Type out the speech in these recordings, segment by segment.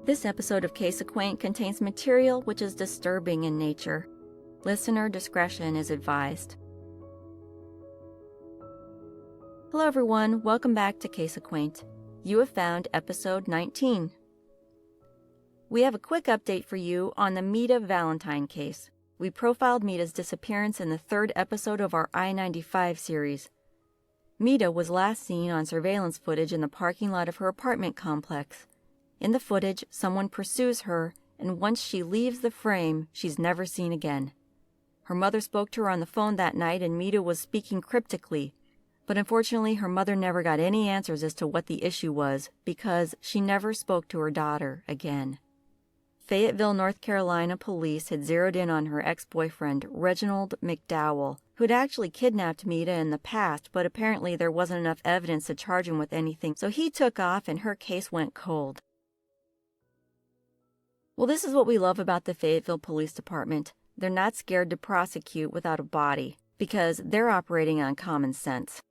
This episode of Case Acquaint contains material which is disturbing in nature. Listener discretion is advised. Hello everyone, welcome back to Case Acquaint. You have found episode 19. We have a quick update for you on the Meta Valentine case. We profiled Meta's disappearance in the third episode of our I-95 series. Meta was last seen on surveillance footage in the parking lot of her apartment complex. In the footage, someone pursues her, and once she leaves the frame, she's never seen again. Her mother spoke to her on the phone that night, and Meta was speaking cryptically. But unfortunately, her mother never got any answers as to what the issue was, because she never spoke to her daughter again. Fayetteville, North Carolina police had zeroed in on her ex-boyfriend, Reginald McDowell, who had actually kidnapped Meta in the past, but apparently there wasn't enough evidence to charge him with anything, so he took off and her case went cold. Well, this is what we love about the Fayetteville Police Department. They're not scared to prosecute without a body, because they're operating on common sense.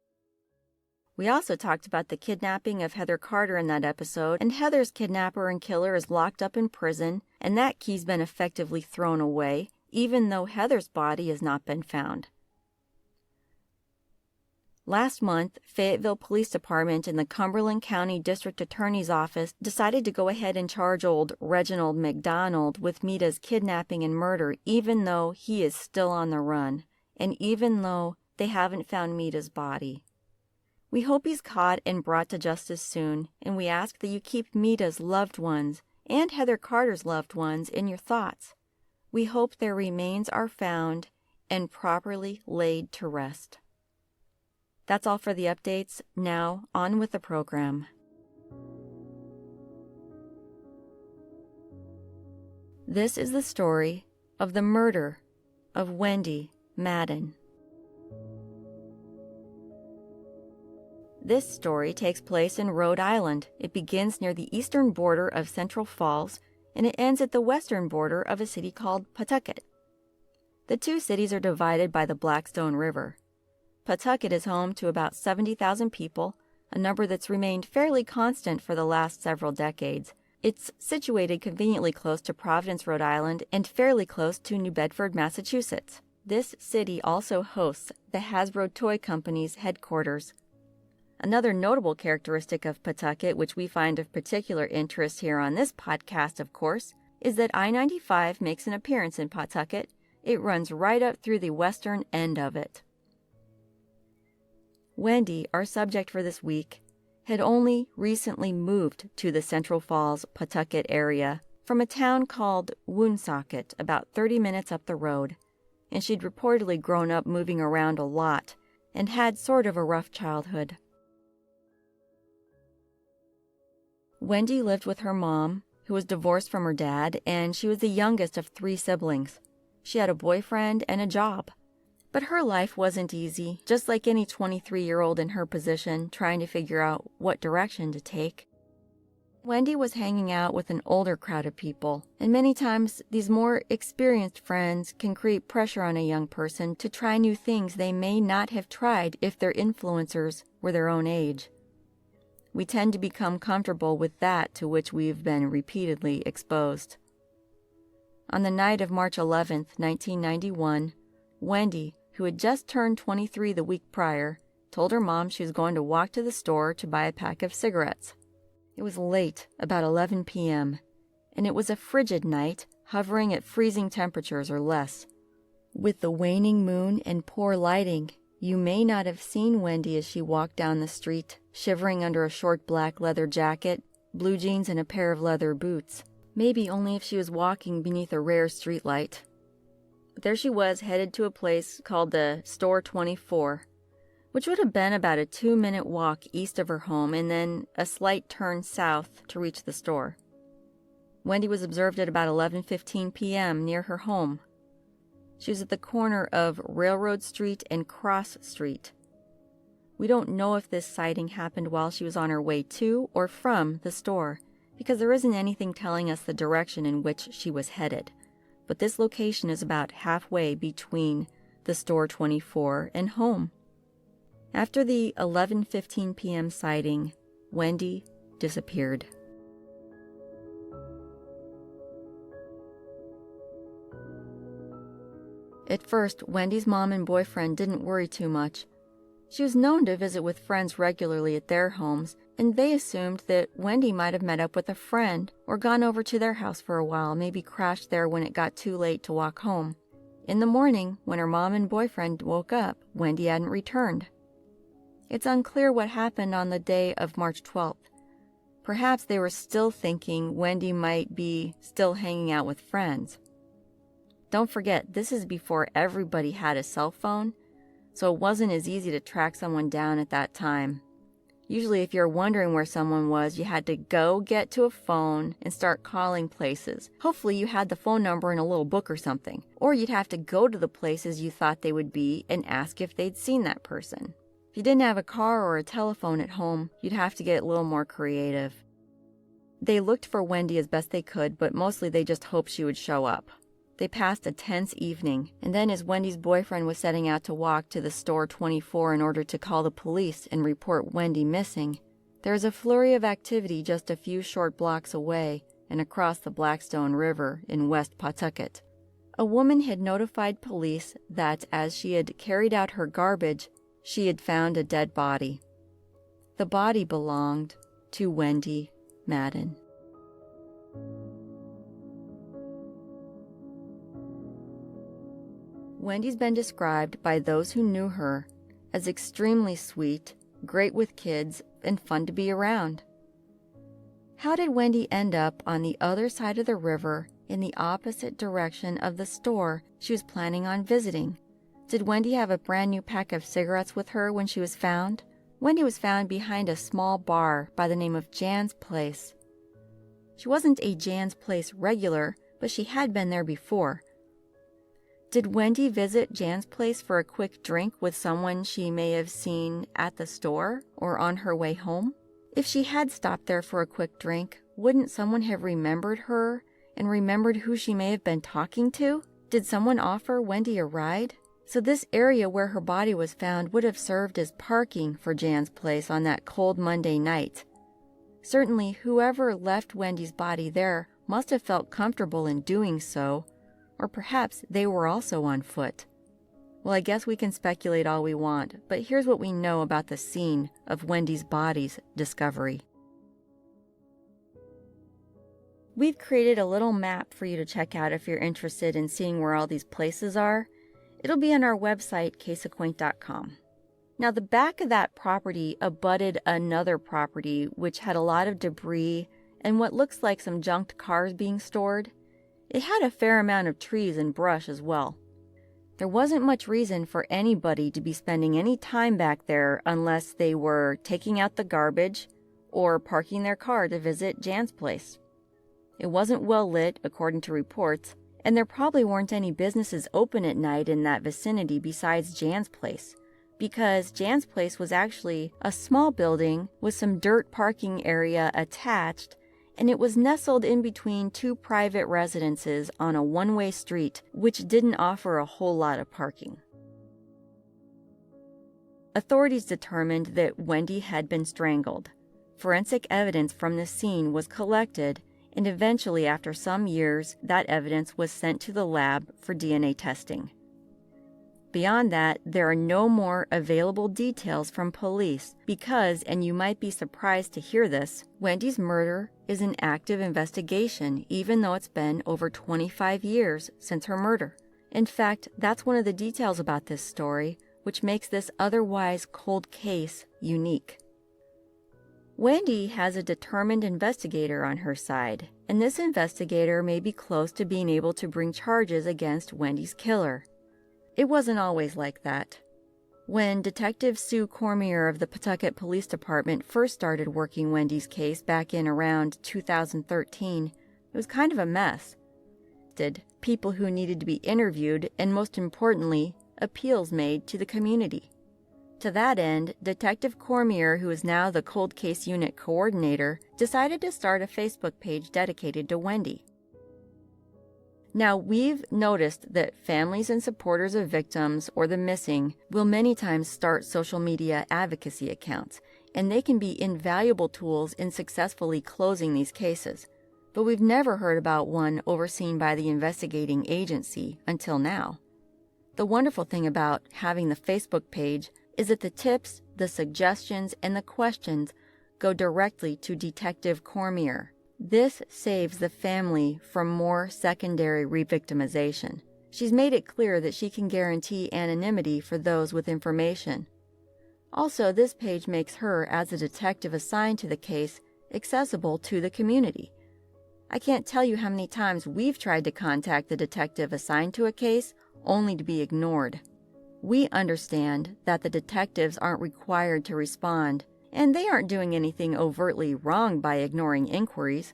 We also talked about the kidnapping of Heather Carter in that episode, and Heather's kidnapper and killer is locked up in prison, and that key's been effectively thrown away, even though Heather's body has not been found. Last month, Fayetteville Police Department and the Cumberland County District Attorney's Office decided to go ahead and charge old Reginald McDonald with Meta's kidnapping and murder, even though he is still on the run, and even though they haven't found Meta's body. We hope he's caught and brought to justice soon, and we ask that you keep Meta's loved ones and Heather Carter's loved ones in your thoughts. We hope their remains are found and properly laid to rest. That's all for the updates. Now, on with the program. This is the story of the murder of Wendy Madden. This story takes place in Rhode Island. It begins near the eastern border of Central Falls, and it ends at the western border of a city called Pawtucket. The two cities are divided by the Blackstone River. Pawtucket is home to about 70,000 people, a number that's remained fairly constant for the last several decades. It's situated conveniently close to Providence, Rhode Island, and fairly close to New Bedford, Massachusetts. This city also hosts the Hasbro Toy Company's headquarters. Another notable characteristic of Pawtucket, which we find of particular interest here on this podcast, of course, is that I-95 makes an appearance in Pawtucket. It runs right up through the western end of it. Wendy, our subject for this week, had only recently moved to the Central Falls, Pawtucket area from a town called Woonsocket, about 30 minutes up the road, and she'd reportedly grown up moving around a lot and had sort of a rough childhood. Wendy lived with her mom, who was divorced from her dad, and she was the youngest of 3 siblings. She had a boyfriend and a job. But her life wasn't easy, just like any 23-year-old in her position trying to figure out what direction to take. Wendy was hanging out with an older crowd of people, and many times these more experienced friends can create pressure on a young person to try new things they may not have tried if their influencers were their own age. We tend to become comfortable with that to which we've been repeatedly exposed. On the night of March 11th, 1991, Wendy, who had just turned 23 the week prior, told her mom she was going to walk to the store to buy a pack of cigarettes. It was late, about 11 p.m., and it was a frigid night, hovering at freezing temperatures or less. With the waning moon and poor lighting, you may not have seen Wendy as she walked down the street, shivering under a short black leather jacket, blue jeans, and a pair of leather boots. Maybe only if she was walking beneath a rare streetlight. But there she was, headed to a place called the Store 24, which would have been about a 2-minute walk east of her home and then a slight turn south to reach the store. Wendy was observed at about 11:15 p.m. near her home. She was at the corner of Railroad Street and Cross Street. We don't know if this sighting happened while she was on her way to or from the store, because there isn't anything telling us the direction in which she was headed. But this location is about halfway between the Store 24 and home. After the 11:15 p.m. sighting, Wendy disappeared. At first, Wendy's mom and boyfriend didn't worry too much. She was known to visit with friends regularly at their homes, and they assumed that Wendy might have met up with a friend or gone over to their house for a while, maybe crashed there when it got too late to walk home. In the morning, when her mom and boyfriend woke up, Wendy hadn't returned. It's unclear what happened on the day of March 12th. Perhaps they were still thinking Wendy might be still hanging out with friends. Don't forget, this is before everybody had a cell phone, so it wasn't as easy to track someone down at that time. Usually if you're wondering where someone was, you had to go get to a phone and start calling places. Hopefully you had the phone number in a little book or something. Or you'd have to go to the places you thought they would be and ask if they'd seen that person. If you didn't have a car or a telephone at home, you'd have to get a little more creative. They looked for Wendy as best they could, but mostly they just hoped she would show up. They passed a tense evening, and then as Wendy's boyfriend was setting out to walk to the store 24 in order to call the police and report Wendy missing, there was a flurry of activity just a few short blocks away and across the Blackstone River in West Pawtucket. A woman had notified police that as she had carried out her garbage, she had found a dead body. The body belonged to Wendy Madden. Wendy's been described by those who knew her as extremely sweet, great with kids, and fun to be around. How did Wendy end up on the other side of the river in the opposite direction of the store she was planning on visiting? Did Wendy have a brand new pack of cigarettes with her when she was found? Wendy was found behind a small bar by the name of Jan's Place. She wasn't a Jan's Place regular, but she had been there before. Did Wendy visit Jan's Place for a quick drink with someone she may have seen at the store or on her way home? If she had stopped there for a quick drink, wouldn't someone have remembered her and remembered who she may have been talking to? Did someone offer Wendy a ride? So this area where her body was found would have served as parking for Jan's Place on that cold Monday night. Certainly, whoever left Wendy's body there must have felt comfortable in doing so, or perhaps they were also on foot. Well, I guess we can speculate all we want, but here's what we know about the scene of Wendy's body's discovery. We've created a little map for you to check out if you're interested in seeing where all these places are. It'll be on our website, caseacquaint.com. Now, the back of that property abutted another property which had a lot of debris and what looks like some junked cars being stored. It had a fair amount of trees and brush as well. There wasn't much reason for anybody to be spending any time back there unless they were taking out the garbage or parking their car to visit Jan's Place. It wasn't well lit, according to reports, and there probably weren't any businesses open at night in that vicinity besides Jan's Place, because Jan's Place was actually a small building with some dirt parking area attached, and it was nestled in between two private residences on a one-way street, which didn't offer a whole lot of parking. Authorities determined that Wendy had been strangled. Forensic evidence from the scene was collected, and eventually, after some years, that evidence was sent to the lab for DNA testing. Beyond that, there are no more available details from police because, and you might be surprised to hear this, Wendy's murder is an active investigation even though it's been over 25 years since her murder. In fact, that's one of the details about this story which makes this otherwise cold case unique. Wendy has a determined investigator on her side, and this investigator may be close to being able to bring charges against Wendy's killer. It wasn't always like that. When Detective Sue Cormier of the Pawtucket Police Department first started working Wendy's case back in around 2013, it was kind of a mess. People who needed to be interviewed, and most importantly, appeals made to the community. To that end, Detective Cormier, who is now the Cold Case Unit Coordinator, decided to start a Facebook page dedicated to Wendy. Now, we've noticed that families and supporters of victims or the missing will many times start social media advocacy accounts, and they can be invaluable tools in successfully closing these cases. But we've never heard about one overseen by the investigating agency until now. The wonderful thing about having the Facebook page is that the tips, the suggestions, and the questions go directly to Detective Cormier. This saves the family from more secondary re-victimization. She's made it clear that she can guarantee anonymity for those with information. Also, this page makes her, as a detective assigned to the case, accessible to the community. I can't tell you how many times we've tried to contact the detective assigned to a case only to be ignored. We understand that the detectives aren't required to respond, and they aren't doing anything overtly wrong by ignoring inquiries.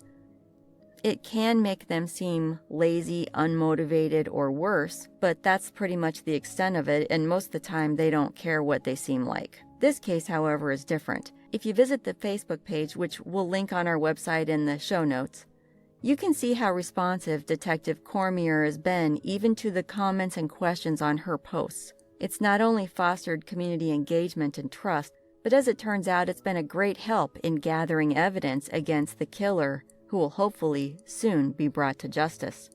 It can make them seem lazy, unmotivated, or worse, but that's pretty much the extent of it, and most of the time they don't care what they seem like. This case, however, is different. If you visit the Facebook page, which we'll link on our website in the show notes, you can see how responsive Detective Cormier has been even to the comments and questions on her posts. It's not only fostered community engagement and trust, but as it turns out, it's been a great help in gathering evidence against the killer, who will hopefully soon be brought to justice.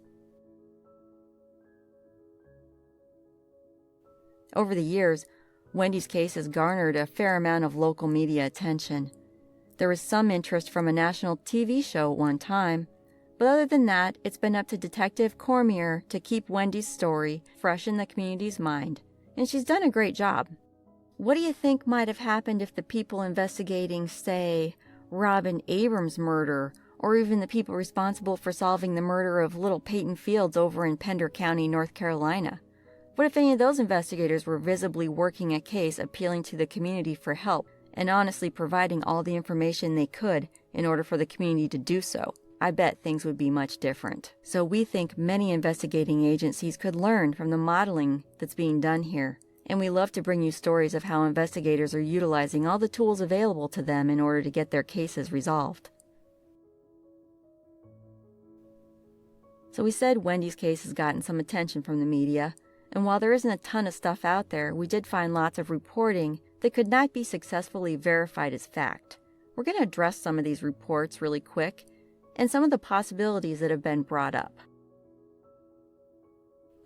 Over the years, Wendy's case has garnered a fair amount of local media attention. There was some interest from a national TV show at one time, but other than that, it's been up to Detective Cormier to keep Wendy's story fresh in the community's mind, and she's done a great job. What do you think might have happened if the people investigating, say, Robin Abrams' murder, or even the people responsible for solving the murder of little Peyton Fields over in Pender County, North Carolina? What if any of those investigators were visibly working a case appealing to the community for help and honestly providing all the information they could in order for the community to do so? I bet things would be much different. So we think many investigating agencies could learn from the modeling that's being done here. And we love to bring you stories of how investigators are utilizing all the tools available to them in order to get their cases resolved. So we said Wendy's case has gotten some attention from the media, and while there isn't a ton of stuff out there, we did find lots of reporting that could not be successfully verified as fact. We're going to address some of these reports really quick, and some of the possibilities that have been brought up.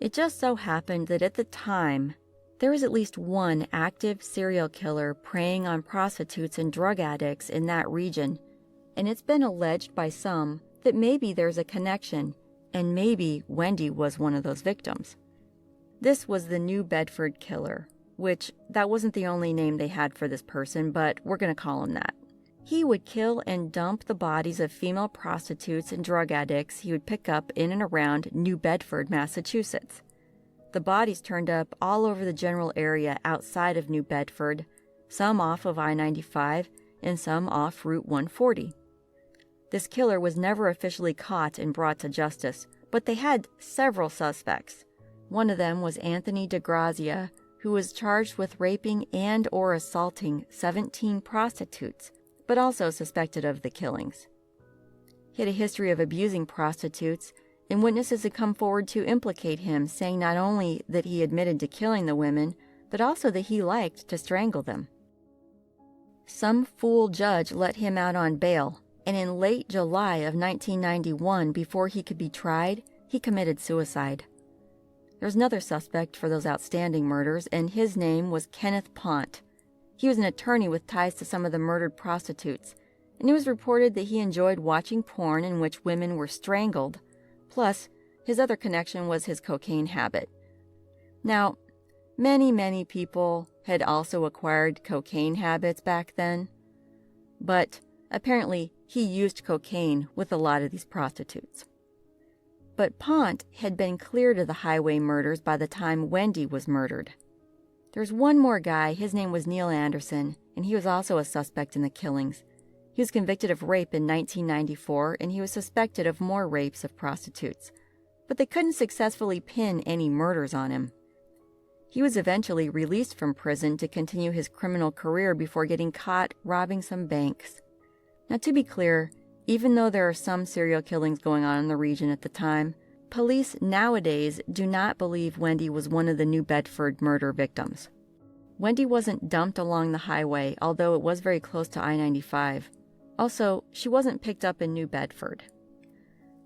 It just so happened that at the time, there was at least one active serial killer preying on prostitutes and drug addicts in that region, and it's been alleged by some that maybe there's a connection, and maybe Wendy was one of those victims. This was the New Bedford Killer, which that wasn't the only name they had for this person, but we're going to call him that. He would kill and dump the bodies of female prostitutes and drug addicts he would pick up in and around New Bedford, Massachusetts. The bodies turned up all over the general area outside of New Bedford, some off of I-95 and some off Route 140. This killer was never officially caught and brought to justice, but they had several suspects. One of them was Anthony DeGrazia, who was charged with raping and or assaulting 17 prostitutes, but also suspected of the killings. He had a history of abusing prostitutes, and witnesses had come forward to implicate him, saying not only that he admitted to killing the women, but also that he liked to strangle them. Some fool judge let him out on bail, and in late July of 1991, before he could be tried, he committed suicide. There was another suspect for those outstanding murders, and his name was Kenneth Pont. He was an attorney with ties to some of the murdered prostitutes, and it was reported that he enjoyed watching porn in which women were strangled. Plus, his other connection was his cocaine habit. Now, many people had also acquired cocaine habits back then, but apparently he used cocaine with a lot of these prostitutes. But Pont had been cleared of the highway murders by the time Wendy was murdered. There's one more guy, his name was Neal Anderson, and he was also a suspect in the killings. He was convicted of rape in 1994, and he was suspected of more rapes of prostitutes, but they couldn't successfully pin any murders on him. He was eventually released from prison to continue his criminal career before getting caught robbing some banks. Now, to be clear, even though there are some serial killings going on in the region at the time, police nowadays do not believe Wendy was one of the New Bedford murder victims. Wendy wasn't dumped along the highway, although it was very close to I-95. Also, she wasn't picked up in New Bedford.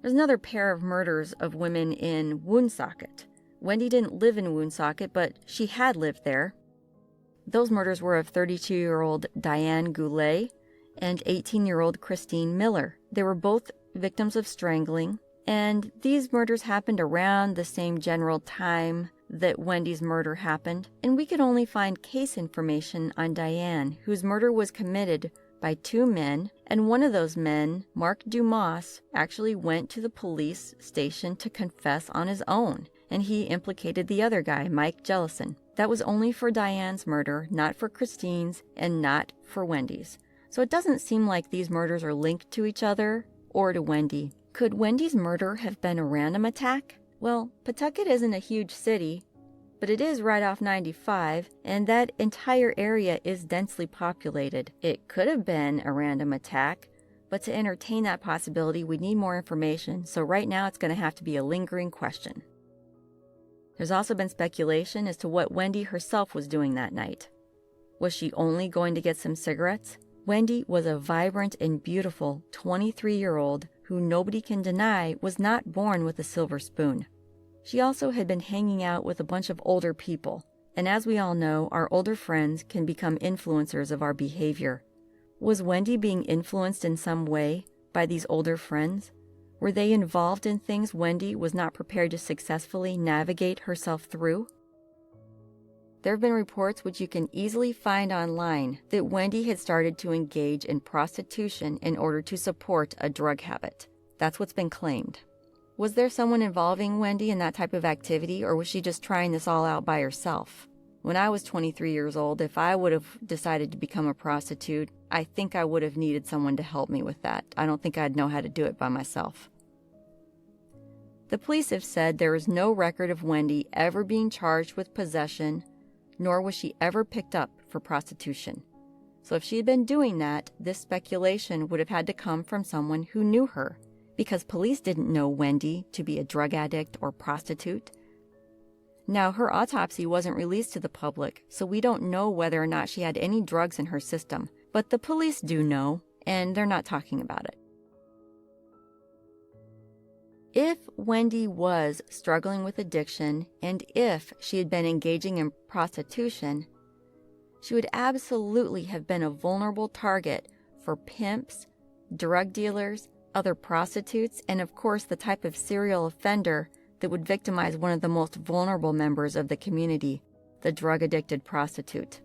There's another pair of murders of women in Woonsocket, Wendy didn't live in Woonsocket, but she had lived there. Those murders were of 32-year-old Diane Goulet and 18-year-old Christine Miller. They were both victims of strangling, and these murders happened around the same general time that Wendy's murder happened, and we could only find case information on Diane, whose murder was committed by two men, and one of those men, Mark Dumas, actually went to the police station to confess on his own, and he implicated the other guy, Mike Jellison. That was only for Diane's murder, not for Christine's, and not for Wendy's. So it doesn't seem like these murders are linked to each other or to Wendy. Could Wendy's murder have been a random attack? Well, Pawtucket isn't a huge city, but it is right off 95, and that entire area is densely populated. It could have been a random attack, but to entertain that possibility, we need more information, so right now it's going to have to be a lingering question. There's also been speculation as to what Wendy herself was doing that night. Was she only going to get some cigarettes? Wendy was a vibrant and beautiful 23-year-old who nobody can deny was not born with a silver spoon. She also had been hanging out with a bunch of older people, and as we all know, our older friends can become influencers of our behavior. Was Wendy being influenced in some way by these older friends? Were they involved in things Wendy was not prepared to successfully navigate herself through? There have been reports, which you can easily find online, that Wendy had started to engage in prostitution in order to support a drug habit. That's what's been claimed. Was there someone involving Wendy in that type of activity, or was she just trying this all out by herself? When I was 23 years old, if I would have decided to become a prostitute, I think I would have needed someone to help me with that. I don't think I'd know how to do it by myself. The police have said there is no record of Wendy ever being charged with possession, nor was she ever picked up for prostitution. So if she had been doing that, this speculation would have had to come from someone who knew her, because police didn't know Wendy to be a drug addict or prostitute. Now, her autopsy wasn't released to the public, so we don't know whether or not she had any drugs in her system, but the police do know, and they're not talking about it. If Wendy was struggling with addiction, and if she had been engaging in prostitution, she would absolutely have been a vulnerable target for pimps, drug dealers, other prostitutes, and of course the type of serial offender that would victimize one of the most vulnerable members of the community, the drug-addicted prostitute.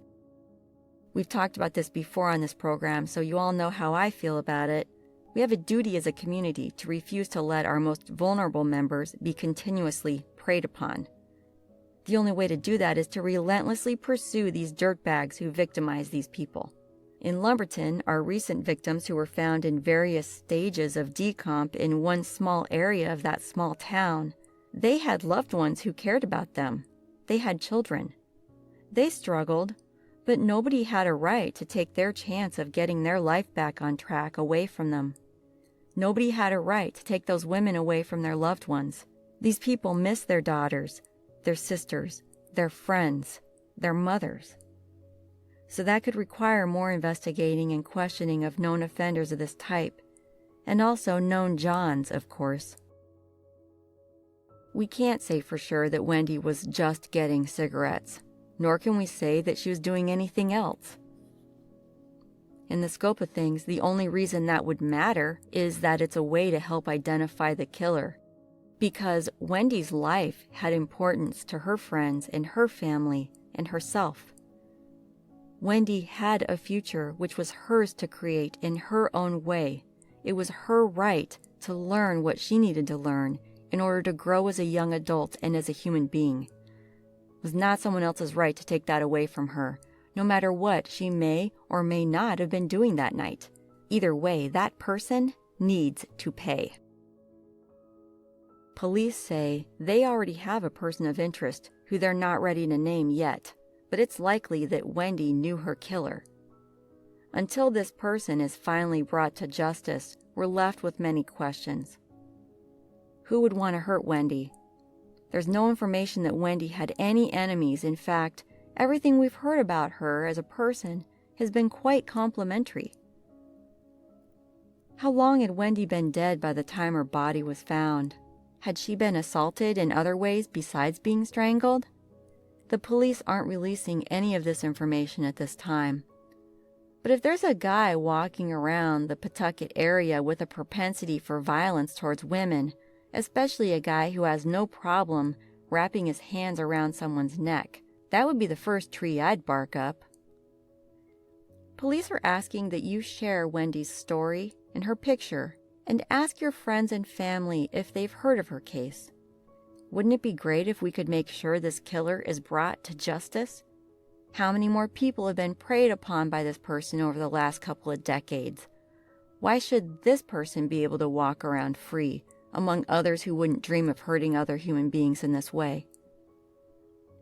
We've talked about this before on this program, so you all know how I feel about it. We have a duty as a community to refuse to let our most vulnerable members be continuously preyed upon. The only way to do that is to relentlessly pursue these dirtbags who victimize these people. In Lumberton, our recent victims who were found in various stages of decomp in one small area of that small town, they had loved ones who cared about them. They had children. They struggled, but nobody had a right to take their chance of getting their life back on track away from them. Nobody had a right to take those women away from their loved ones. These people miss their daughters, their sisters, their friends, their mothers. So that could require more investigating and questioning of known offenders of this type, and also known Johns, of course. We can't say for sure that Wendy was just getting cigarettes, nor can we say that she was doing anything else. In the scope of things, the only reason that would matter is that it's a way to help identify the killer, because Wendy's life had importance to her friends and her family and herself. Wendy had a future which was hers to create in her own way. It was her right to learn what she needed to learn in order to grow as a young adult and as a human being. It was not someone else's right to take that away from her, no matter what she may or may not have been doing that night. Either way, that person needs to pay. Police say they already have a person of interest who they're not ready to name yet, but it's likely that Wendy knew her killer. Until this person is finally brought to justice, we're left with many questions. Who would want to hurt Wendy? There's no information that Wendy had any enemies. In fact, everything we've heard about her as a person has been quite complimentary. How long had Wendy been dead by the time her body was found? Had she been assaulted in other ways besides being strangled? The police aren't releasing any of this information at this time. But if there's a guy walking around the Pawtucket area with a propensity for violence towards women, especially a guy who has no problem wrapping his hands around someone's neck, that would be the first tree I'd bark up. Police are asking that you share Wendy's story and her picture and ask your friends and family if they've heard of her case. Wouldn't it be great if we could make sure this killer is brought to justice? How many more people have been preyed upon by this person over the last couple of decades? Why should this person be able to walk around free among others who wouldn't dream of hurting other human beings in this way?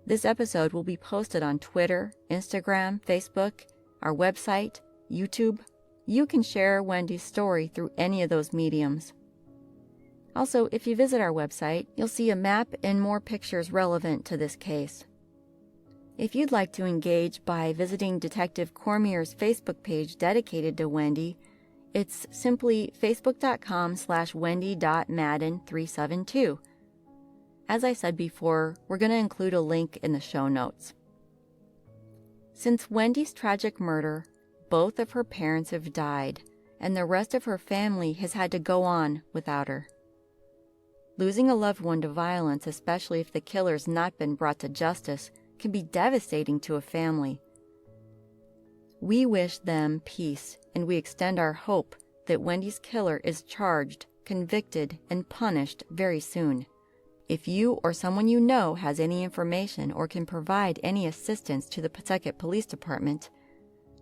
This episode will be posted on Twitter, Instagram, Facebook, our website, YouTube. You can share Wendy's story through any of those mediums. Also, if you visit our website, you'll see a map and more pictures relevant to this case. If you'd like to engage by visiting Detective Cormier's Facebook page dedicated to Wendy, it's simply facebook.com/wendy.madden372. As I said before, we're going to include a link in the show notes. Since Wendy's tragic murder, both of her parents have died, and the rest of her family has had to go on without her. Losing a loved one to violence, especially if the killer's not been brought to justice, can be devastating to a family. We wish them peace, and we extend our hope that Wendy's killer is charged, convicted, and punished very soon. If you or someone you know has any information or can provide any assistance to the Pawtucket Police Department,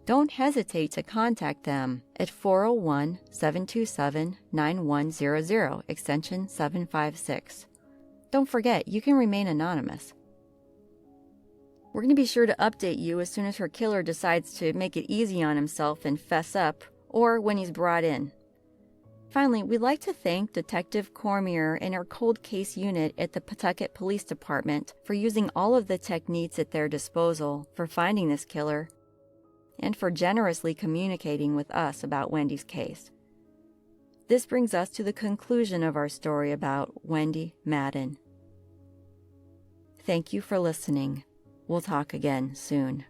don't hesitate to contact them at 401-727-9100, extension 756. Don't forget, you can remain anonymous. We're going to be sure to update you as soon as her killer decides to make it easy on himself and fess up, or when he's brought in. Finally, we'd like to thank Detective Cormier and her cold case unit at the Pawtucket Police Department for using all of the techniques at their disposal for finding this killer, and for generously communicating with us about Wendy's case. This brings us to the conclusion of our story about Wendy Madden. Thank you for listening. We'll talk again soon.